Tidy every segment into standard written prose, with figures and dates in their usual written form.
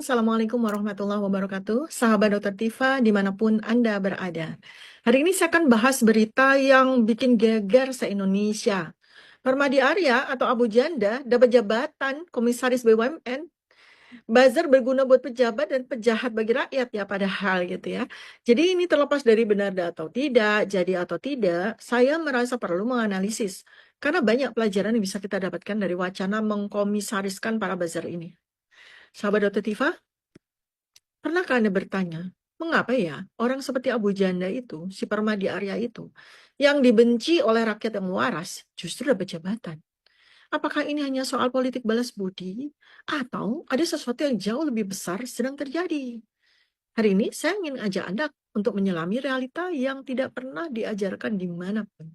Assalamualaikum warahmatullahi wabarakatuh. Sahabat Dokter Tifa, dimanapun Anda berada. Hari ini saya akan bahas berita yang bikin geger se-Indonesia. Permadi Arya atau Abu Janda dapat jabatan Komisaris BUMN, buzzer berguna buat pejabat dan pejahat bagi rakyat ya padahal gitu ya. Jadi ini terlepas dari benar atau tidak, jadi atau tidak, saya merasa perlu menganalisis. Karena banyak pelajaran yang bisa kita dapatkan dari wacana mengkomisariskan para buzzer ini. Sahabat Dokter Tifa, pernahkah Anda bertanya, mengapa ya orang seperti Abu Janda itu, si Permadi Arya itu, yang dibenci oleh rakyat yang waras, justru dapat jabatan? Apakah ini hanya soal politik balas budi, atau ada sesuatu yang jauh lebih besar sedang terjadi? Hari ini saya ingin ajak Anda untuk menyelami realita yang tidak pernah diajarkan dimanapun.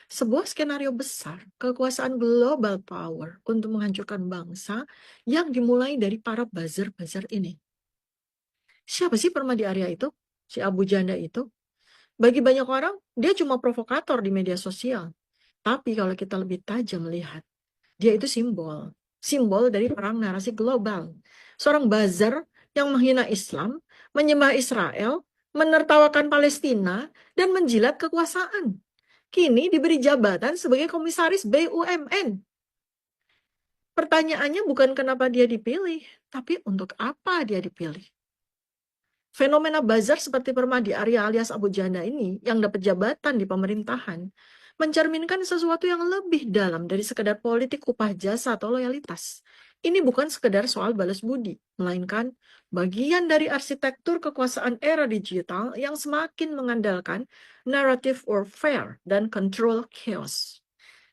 Sebuah skenario besar, kekuasaan global power untuk menghancurkan bangsa yang dimulai dari para buzzer-buzzer ini. Siapa sih Permadi Arya itu? Si Abu Janda itu? Bagi banyak orang, dia cuma provokator di media sosial. Tapi kalau kita lebih tajam melihat, dia itu simbol. Simbol dari perang narasi global. Seorang buzzer yang menghina Islam, menyembah Israel, menertawakan Palestina, dan menjilat kekuasaan. Kini diberi jabatan sebagai komisaris BUMN. Pertanyaannya bukan kenapa dia dipilih, tapi untuk apa dia dipilih. Fenomena buzzer seperti Permadi Arya alias Abu Janda ini yang dapat jabatan di pemerintahan mencerminkan sesuatu yang lebih dalam dari sekedar politik upah jasa atau loyalitas. Ini bukan sekedar soal balas budi, melainkan bagian dari arsitektur kekuasaan era digital yang semakin mengandalkan narrative warfare dan control chaos.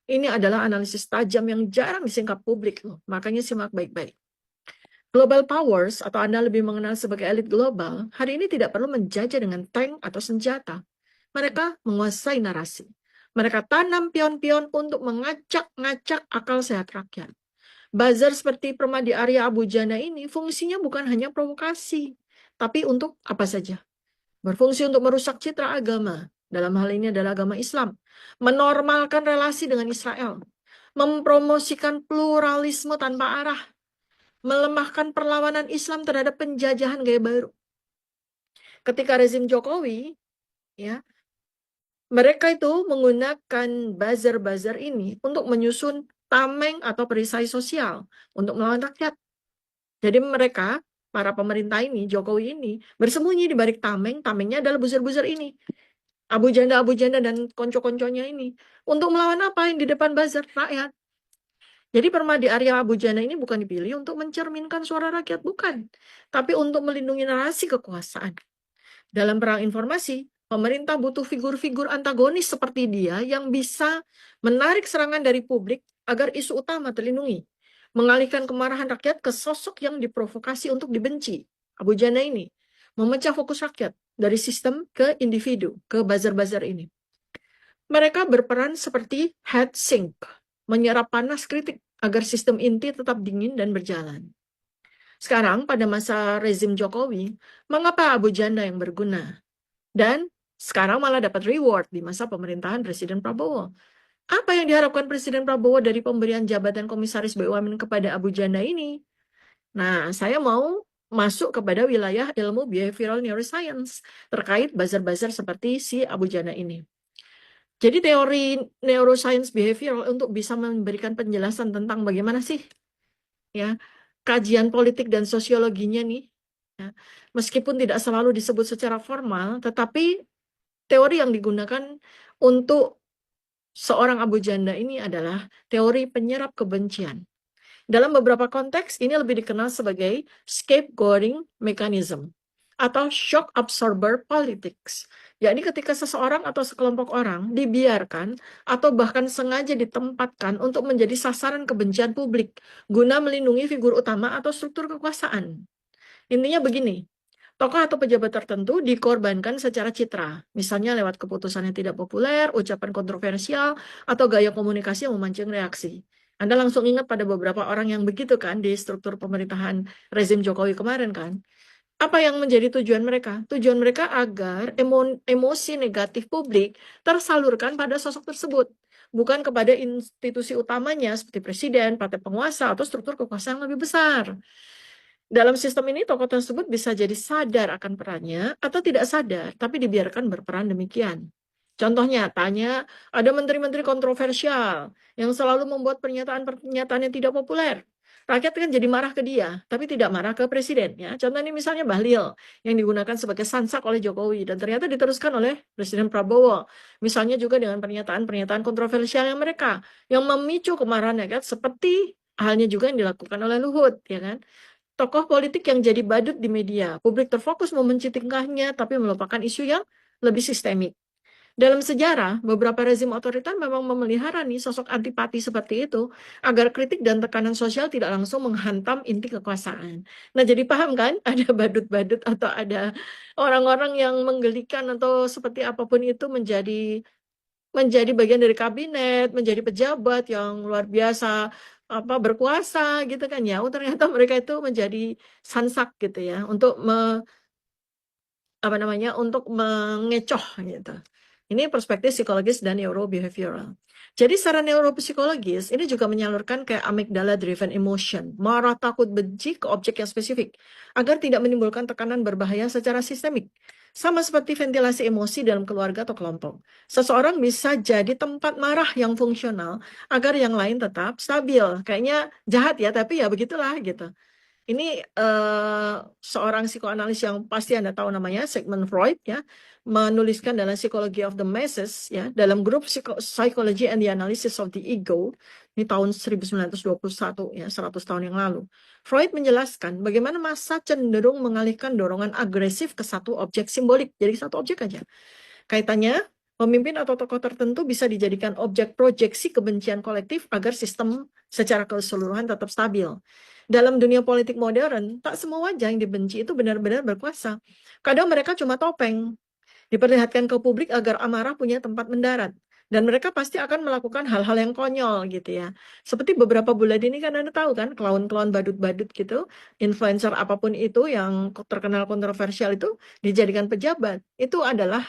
Ini adalah analisis tajam yang jarang disingkap publik loh, makanya simak baik-baik. Global powers atau Anda lebih mengenal sebagai elit global, hari ini tidak perlu menjajah dengan tank atau senjata. Mereka menguasai narasi. Mereka tanam pion-pion untuk mengacak-ngacak akal sehat rakyat. Buzzer seperti Permadi Arya Abu Janda ini fungsinya bukan hanya provokasi, tapi untuk apa saja. Berfungsi untuk merusak citra agama, dalam hal ini adalah agama Islam, menormalkan relasi dengan Israel, mempromosikan pluralisme tanpa arah, melemahkan perlawanan Islam terhadap penjajahan gaya baru. Ketika rezim Jokowi, ya, mereka itu menggunakan buzzer-buzzer ini untuk menyusun tameng atau perisai sosial untuk melawan rakyat. Jadi mereka, para pemerintah ini, Jokowi ini, bersembunyi di balik tameng, tamengnya adalah buzzer-buzzer ini. Abu Janda dan konco-konconya ini. Untuk melawan apa yang di depan buzzer? Rakyat. Jadi Permadi Arya Abu Janda ini bukan dipilih untuk mencerminkan suara rakyat, bukan. Tapi untuk melindungi narasi kekuasaan. Dalam perang informasi, pemerintah butuh figur-figur antagonis seperti dia yang bisa menarik serangan dari publik agar isu utama terlindungi. Mengalihkan kemarahan rakyat ke sosok yang diprovokasi untuk dibenci. Abu Janda ini memecah fokus rakyat dari sistem ke individu, ke buzzer-buzzer ini. Mereka berperan seperti heat sink, menyerap panas kritik agar sistem inti tetap dingin dan berjalan. Sekarang pada masa rezim Jokowi, mengapa Abu Janda yang berguna? Dan sekarang malah dapat reward di masa pemerintahan Presiden Prabowo. Apa yang diharapkan Presiden Prabowo dari pemberian jabatan komisaris BUMN kepada Abu Janda ini? Nah, saya mau masuk kepada wilayah ilmu behavioral neuroscience terkait buzzer-buzzer seperti si Abu Janda ini. Jadi teori neuroscience behavioral untuk bisa memberikan penjelasan tentang bagaimana sih ya kajian politik dan sosiologinya nih. Ya. Meskipun tidak selalu disebut secara formal, tetapi teori yang digunakan untuk seorang Abu Janda ini adalah teori penyerap kebencian. Dalam beberapa konteks, ini lebih dikenal sebagai scapegoating mechanism atau shock absorber politics. Yakni ketika seseorang atau sekelompok orang dibiarkan atau bahkan sengaja ditempatkan untuk menjadi sasaran kebencian publik guna melindungi figur utama atau struktur kekuasaan. Intinya begini, tokoh atau pejabat tertentu dikorbankan secara citra, misalnya lewat keputusan yang tidak populer, ucapan kontroversial, atau gaya komunikasi yang memancing reaksi. Anda langsung ingat pada beberapa orang yang begitu kan di struktur pemerintahan rezim Jokowi kemarin kan. Apa yang menjadi tujuan mereka? Tujuan mereka agar emosi negatif publik tersalurkan pada sosok tersebut, bukan kepada institusi utamanya seperti presiden, partai penguasa, atau struktur kekuasaan yang lebih besar. Dalam sistem ini, tokoh tersebut bisa jadi sadar akan perannya atau tidak sadar, tapi dibiarkan berperan demikian. Contoh nyatanya, ada menteri-menteri kontroversial yang selalu membuat pernyataan-pernyataan yang tidak populer. Rakyat kan jadi marah ke dia, tapi tidak marah ke presiden. Ya. Contoh ini misalnya Bahlil, yang digunakan sebagai sansak oleh Jokowi, dan ternyata diteruskan oleh Presiden Prabowo. Misalnya juga dengan pernyataan-pernyataan kontroversial yang mereka, yang memicu kemarahan rakyat, seperti halnya juga yang dilakukan oleh Luhut. Ya kan? Tokoh politik yang jadi badut di media. Publik terfokus membenci tingkahnya, tapi melupakan isu yang lebih sistemik. Dalam sejarah, beberapa rezim otoriter memang memelihara nih sosok antipati seperti itu agar kritik dan tekanan sosial tidak langsung menghantam inti kekuasaan. Nah, jadi paham kan? Ada badut-badut atau ada orang-orang yang menggelikan atau seperti apapun itu menjadi bagian dari kabinet, menjadi pejabat yang luar biasa berkuasa gitu kan ya. Oh, ternyata mereka itu menjadi sansak gitu ya untuk untuk mengecoh gitu. Ini perspektif psikologis dan neurobehavioral. Jadi secara neuropsikologis ini juga menyalurkan kayak amygdala driven emotion, marah, takut, benci ke objek yang spesifik agar tidak menimbulkan tekanan berbahaya secara sistemik. Sama seperti ventilasi emosi dalam keluarga atau kelompok. Seseorang bisa jadi tempat marah yang fungsional agar yang lain tetap stabil. Kayaknya jahat ya, tapi ya begitulah gitu. Ini seorang psikoanalis yang pasti Anda tahu namanya, Sigmund Freud ya, menuliskan dalam Psychology of the Masses ya, dalam grup Psychology and the Analysis of the Ego, ini tahun 1921 ya, 100 tahun yang lalu. Freud menjelaskan bagaimana massa cenderung mengalihkan dorongan agresif ke satu objek simbolik, jadi satu objek aja. Kaitannya, pemimpin atau tokoh tertentu bisa dijadikan objek proyeksi kebencian kolektif agar sistem secara keseluruhan tetap stabil. Dalam dunia politik modern, tak semua wajah yang dibenci itu benar-benar berkuasa. Kadang mereka cuma topeng, diperlihatkan ke publik agar amarah punya tempat mendarat. Dan mereka pasti akan melakukan hal-hal yang konyol gitu ya. Seperti beberapa bulan ini kan Anda tahu kan, klon-klon badut-badut gitu, influencer apapun itu yang terkenal kontroversial itu dijadikan pejabat. Itu adalah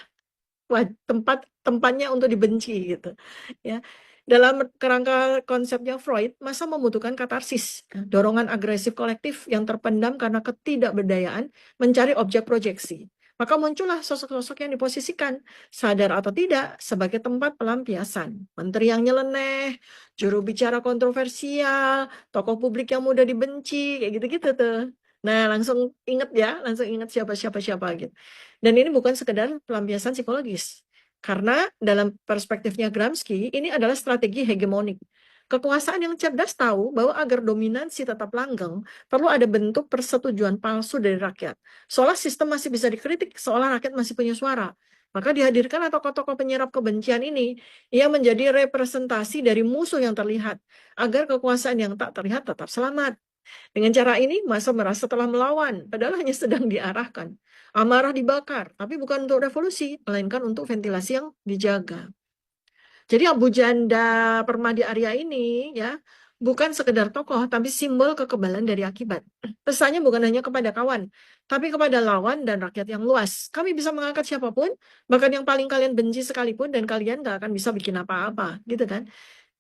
tempatnya untuk dibenci gitu ya. Dalam kerangka konsepnya Freud, massa membutuhkan katarsis, ya, dorongan agresif kolektif yang terpendam karena ketidakberdayaan mencari objek proyeksi. Maka muncullah sosok-sosok yang diposisikan, sadar atau tidak, sebagai tempat pelampiasan. Menteri yang nyeleneh, juru bicara kontroversial, tokoh publik yang mudah dibenci, kayak gitu-gitu tuh. Nah, langsung inget ya, langsung inget siapa-siapa gitu. Dan ini bukan sekedar pelampiasan psikologis. Karena dalam perspektifnya Gramsci, ini adalah strategi hegemonik. Kekuasaan yang cerdas tahu bahwa agar dominansi tetap langgeng, perlu ada bentuk persetujuan palsu dari rakyat. Seolah sistem masih bisa dikritik, seolah rakyat masih punya suara. Maka dihadirkan tokoh-tokoh penyerap kebencian ini yang menjadi representasi dari musuh yang terlihat, agar kekuasaan yang tak terlihat tetap selamat. Dengan cara ini, massa merasa telah melawan, padahal hanya sedang diarahkan. Amarah dibakar, tapi bukan untuk revolusi, melainkan untuk ventilasi yang dijaga. Jadi Abu Janda Permadi Arya ini ya bukan sekedar tokoh, tapi simbol kekebalan dari akibat. Pesannya bukan hanya kepada kawan, tapi kepada lawan dan rakyat yang luas. Kami bisa mengangkat siapapun, bahkan yang paling kalian benci sekalipun, dan kalian gak akan bisa bikin apa-apa, gitu kan?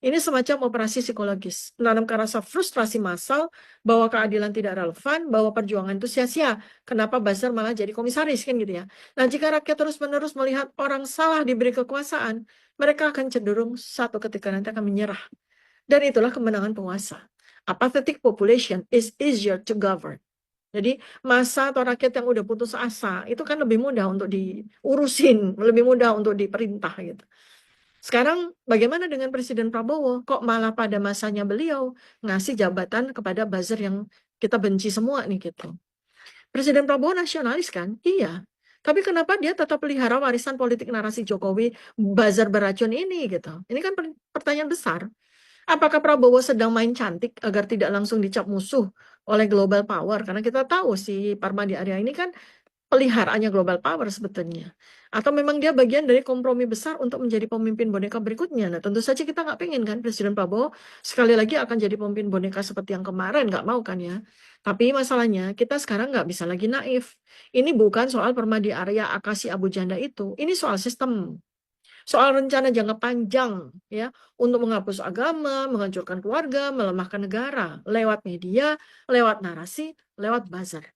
Ini semacam operasi psikologis, menanamkan rasa frustrasi massal bahwa keadilan tidak relevan, bahwa perjuangan itu sia-sia. Kenapa Buzzer malah jadi komisaris kan gitu ya. Nah, jika rakyat terus-menerus melihat orang salah diberi kekuasaan, mereka akan cenderung satu ketika nanti akan menyerah. Dan itulah kemenangan penguasa. Apathetic population is easier to govern. Jadi massa atau rakyat yang udah putus asa itu kan lebih mudah untuk diurusin, lebih mudah untuk diperintah gitu. Sekarang bagaimana dengan Presiden Prabowo? Kok malah pada masanya beliau ngasih jabatan kepada buzzer yang kita benci semua nih gitu. Presiden Prabowo nasionalis kan? Iya. Tapi kenapa dia tetap pelihara warisan politik narasi Jokowi buzzer beracun ini gitu? Ini kan pertanyaan besar. Apakah Prabowo sedang main cantik agar tidak langsung dicap musuh oleh global power? Karena kita tahu si Parmadi Arya ini kan peliharaannya global power sebetulnya. Atau memang dia bagian dari kompromi besar untuk menjadi pemimpin boneka berikutnya. Nah, tentu saja kita nggak pengen kan Presiden Prabowo sekali lagi akan jadi pemimpin boneka seperti yang kemarin, nggak mau kan ya. Tapi masalahnya kita sekarang nggak bisa lagi naif. Ini bukan soal Permadi Arya Akasi Abu Janda itu. Ini soal sistem. Soal rencana jangka panjang ya untuk menghapus agama, menghancurkan keluarga, melemahkan negara lewat media, lewat narasi, lewat buzzer.